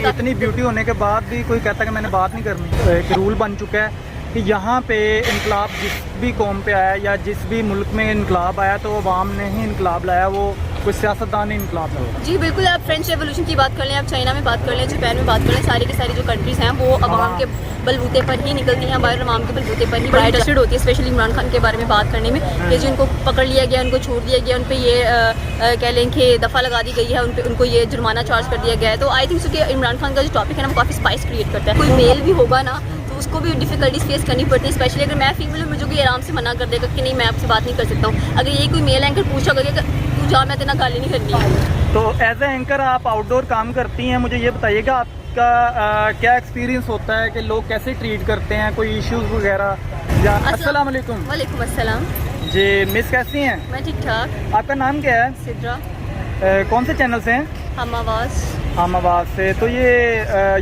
इतनी ब्यूटी होने के बाद भी कोई कहता है कि मैंने बात नहीं करनी। एक रूल बन चुका है कि यहाँ पे इनकलाब जिस भी कौम पे आया या जिस भी मुल्क में इनकलाब आया तो अवाम ने ही इनकलाब लाया, वो कोई सियासतदान ने इनकलाब लाया। जी बिल्कुल, आप फ्रेंच रेवोल्यूशन की बात कर लें, आप चाइना में बात कर लें, जापान में बात कर लें, सारी की सारी जो कंट्रीज़ हैं वो अवाम के बलबूते पर ही निकलती हैं, बाहर अवाम के बलबूते पर ही बड़ी इंटरेस्टेड होती है, स्पेशली इमरान खान के बारे में बात करने में कि जिनको पकड़ लिया गया, उनको छोड़ दिया गया, उन पर ये कह लें कि दफ़ा लगा दी गई है, उनको ये जुर्माना चार्ज कर दिया गया है। तो आई थिंक सो कि इमरान खान का जो टॉपिक है ना वो काफ़ी स्पाइस क्रिएट करता है। कोई मेल भी होगा ना तो उसको भी डिफिकल्टीज फेस करनी पड़ती है, स्पेशली अगर मैं फीमेल हूँ, मुझे कोई आराम से मना कर देगा कि नहीं मैं आपसे बात नहीं कर सकता हूँ। अगर ये कोई मेल एंकर पूछा होगा कि तू जा, मैं तेना गाली नहीं करनी है। तो एज ए एंकर आप आउटडोर काम करती हैं, मुझे ये बताइएगा आपका क्या एक्सपीरियंस होता है कि लोग कैसे ट्रीट करते हैं, कोई इश्यूज वगैरह या? अस्सलाम वालेकुम। वालेकुम अस्सलाम जी मिस, कैसी हैं? मैं ठीक ठाक। आपका नाम क्या है? सिद्रा। कौन से चैनल से हैं? हम आवाज़ से। तो ये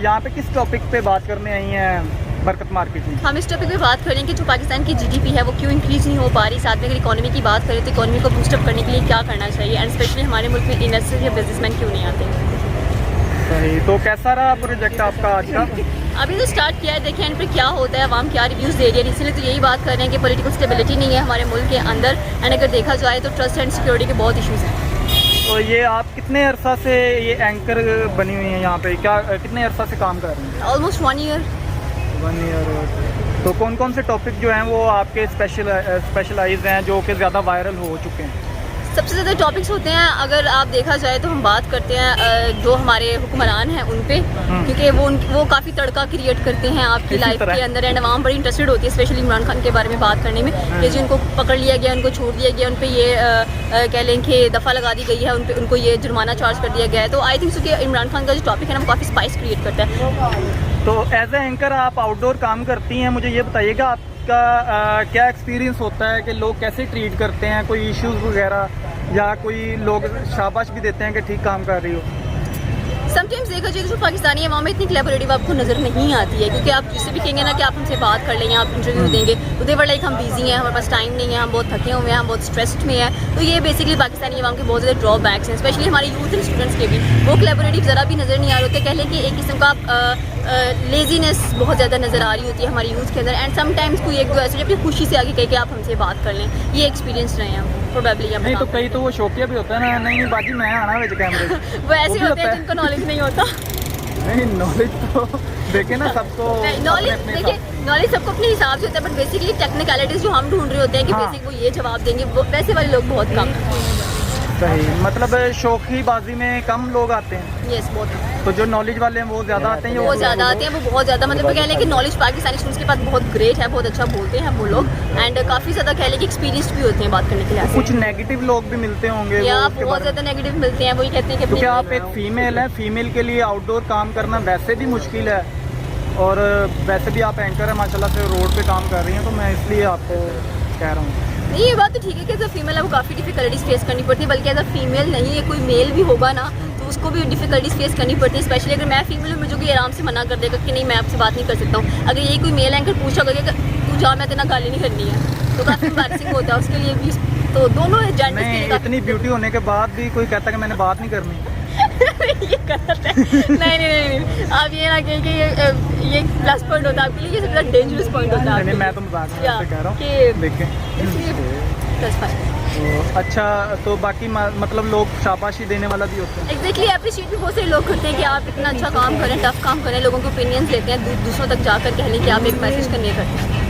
यहाँ पे किस टॉपिक पे बात करने आई हैं बरकत मार्केट में? हम इस टॉपिक पे बात करें कि जो पाकिस्तान की जीडीपी है वो क्यों इंक्रीज़ नहीं हो पा रही। साथ में अगर इकोनॉमी की बात करें तो इकोनॉमी को बूस्टअप करने के लिए क्या करना चाहिए, एंड स्पेशली हमारे मुल्क में इन्वेस्टर या बिजनेसमैन क्यों नहीं आते। सही। तो कैसा रहा प्रोजेक्ट आपका आज का? अभी तो स्टार्ट किया है, देखिए इन पर क्या होता है, आवाम क्या रिव्यूज़ दे रही है। इसलिए तो यही बात कर रहे हैं कि पॉलिटिकल स्टेबिलिटी नहीं है हमारे मुल्क के अंदर, एंड अगर देखा जाए तो ट्रस्ट एंड सिक्योरिटी के बहुत इशूज़ हैं। तो ये आप कितने अरसा से ये एंकर बनी हुई हैं यहाँ पे, क्या कितने अरसा से काम कर रही हैं? Almost 1 year. 1 ईयर। तो कौन कौन से टॉपिक जो हैं वो आपके स्पेशलाइज हैं जो कि ज़्यादा वायरल हो चुके हैं? सबसे ज़्यादा टॉपिक्स होते हैं, अगर आप देखा जाए तो हम बात करते हैं जो हमारे हुक्मरान हैं उन पे, क्योंकि वो काफ़ी तड़का क्रिएट करते हैं आपकी लाइफ के अंदर, एंड आवाम बड़ी इंटरेस्टेड होती है स्पेशली इमरान खान के बारे में बात करने में कि जिनको पकड़ लिया गया, उनको छोड़ दिया गया, उन पर ये कह लें कि दफ़ा लगा दी गई है, उनको ये जुर्माना चार्ज कर दिया गया है। तो आई थिंक सो कि इमरान खान का जो टॉपिक है ना वो काफ़ी स्पाइस क्रिएट करता है। तो एज ए एंकर आप आउटडोर काम करती हैं, मुझे ये बताइएगा आपका क्या एक्सपीरियंस होता है कि लोग कैसे ट्रीट करते हैं, कोई इश्यूज वगैरह या कोई लोग शाबाश भी देते हैं कि ठीक काम कर रही हो? समटाइम्स देखा जाए तो पाकिस्तानी अवाम में इतनी कोलैबोरेटिव आपको नज़र नहीं आती है, क्योंकि आप जिससे भी कहेंगे ना कि आप हमसे बात कर लेंगे, आप इंटरव्यू देंगे तो दे वर लाइक हम बिजी हैं, हमारे पास टाइम नहीं है, हम बहुत थके हुए हैं, हम बहुत स्ट्रेस्ड में हैं। तो ये बेसिकली पाकिस्तानी अवाम के बहुत ज़्यादा ड्रॉबैक्स हैं, स्पेशली हमारे यूथ एंड स्टूडेंट्स के भी वो कोलैबोरेटिव ज़रा भी नज़र नहीं आ रहे होते। कह लें कि एक किस्म का लेजीनेस बहुत ज़्यादा नज़र आ रही होती है हमारी यूथ के अंदर, एंड समटाइम्स कोई एक दो ऐसे अपनी खुशी से आगे कह के आप हमसे बात कर लें, ये एक्सपीरियंस रहे हैं प्रोबेबली। नहीं तो कई तो वो शौकिया भी होता है ना, नहीं बाजी मैं आना विच कैमरे वो ऐसे होते हैं जिनको नॉलेज नहीं होता। नहीं नॉलेज तो देखे ना सबको, नॉलेज देखिए, नॉलेज सबको अपने हिसाब से होता है, बट बेसिकली टेक्निकलिटीज जो हम ढूंढ रहे होते हैं कि बेसिक वो ये जवाब देंगे, वो वैसे वाले लोग बहुत कम हैं। सही, मतलब शौकी बाजी में कम लोग आते हैं। यस, बहुत। तो जो नॉलेज वाले हैं वो ज़्यादा आते हैं? वो ज़्यादा आते हैं, वो बहुत ज़्यादा, मतलब कह लें कि नॉलेज पाकिस्तानी स्टूडेंट्स के पास बहुत ग्रेट है, बहुत अच्छा बोलते हैं वो लोग, एंड काफ़ी ज़्यादा कह लें कि एक्सपीरियंस भी होते हैं बात करने के लिए। कुछ नेगेटिव लोग भी मिलते होंगे या बहुत ज़्यादा नेगेटिव मिलते हैं, वही कहते हैं कि क्योंकि आप एक फीमेल हैं, फीमेल के लिए आउटडोर काम करना वैसे भी मुश्किल है, और वैसे भी आप एंकर है माशाल्लाह से, रोड पे काम कर रही हैं, तो मैं इसलिए आपको कह रहा हूँ। नहीं, ये बात तो ठीक है कि एज अ फीमेल आपको काफ़ी डिफिकल्टीज फेस करनी पड़ती है, बल्कि एज अ फीमेल नहीं है, कोई मेल भी होगा ना तो उसको भी डिफिकल्टीज फेस करनी पड़ती है, स्पेशली अगर मैं फीमेल हूँ, मुझे कोई आराम से मना कर देगा कि नहीं मैं आपसे बात नहीं कर सकता हूँ। अगर ये कोई मेल एंकर पूछा होगा कि तू जा, मैं तेना गाली नहीं करनी है, तो काफ़ी एम्बैरेसिंग होता है उसके लिए भी। तो दोनों जेंडर्स के लिए इतनी ब्यूटी होने के बाद भी कोई कहता है कि मैंने बात नहीं करनी। ये गलत है। नहीं, आप ये ना कहें कि ये प्लस पॉइंट होता है आपके लिए, ये सबसे डेंजरस पॉइंट होता है। नहीं मैं तो मजाक से कह रहा हूँ कि देखें इसलिए प्लस पॉइंट। तो अच्छा, तो बाकी मतलब लोग शाबाशी देने वाला भी होता है। एग्जैक्टली, अप्रिशिएट भी बहुत सारे लोग करते हैं कि आप इतना अच्छा काम करें, टफ काम करें, लोगों के ओपिनियंस लेते हैं, दूसरों तक जाकर कह लें कि आप एक मैसेज कन्वे करते हैं।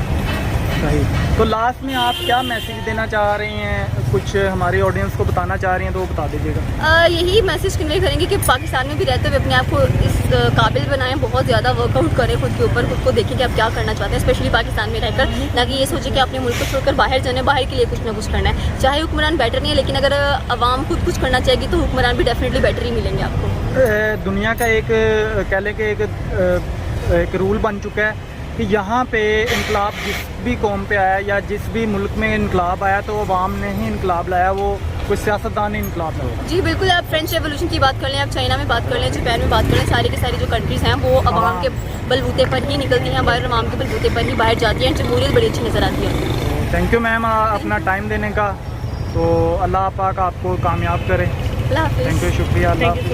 सही। तो लास्ट में आप क्या मैसेज देना चाह रही हैं, कुछ हमारी ऑडियंस को बताना चाह रही हैं तो वो बता दीजिएगा। यही मैसेज कन्वे करेंगे कि पाकिस्तान में भी रहते हुए अपने आप को इस काबिल बनाएं, बहुत ज़्यादा वर्कआउट करें खुद के ऊपर, खुद को देखें कि आप क्या करना चाहते हैं, स्पेशली पाकिस्तान में रहकर, ना कि ये सोचें कि अपने मुल्क को छोड़कर बाहर जाना है, बाहर के लिए कुछ ना कुछ करना है। चाहे हुक्मरान बेटर नहीं है, लेकिन अगर आवाम खुद कुछ करना चाहेगी तो हुक्मरान भी डेफिनेटली बेटर ही मिलेंगे आपको। दुनिया का एक कह लें कि एक रूल बन चुका है कि यहाँ पे इनकलाब जिस भी कौम पे आया या जिस भी मुल्क में इनकलाब आया तो अवाम ने ही इनकलाब लाया, वो कोई सियासतदान ने इनकलाब लाया। जी बिल्कुल, आप फ्रेंच रेवोल्यूशन की बात कर लें, आप चाइना में बात कर लें, जापान में बात कर लें, सारी की सारी जो कंट्रीज़ हैं वो अवाम के बलबूते पर ही निकलती हैं, बाहर अवाम के बलबूते पर ही बाहर जाती हैं, जमहूरियत बड़ी अच्छी नज़र आती है। थैंक यू मैम अपना टाइम देने का, तो अल्लाह पाक आपको कामयाब करे। अल्लाह हाफ़िज़। थैंक यू, शुक्रिया, अल्लाह हाफ़िज़।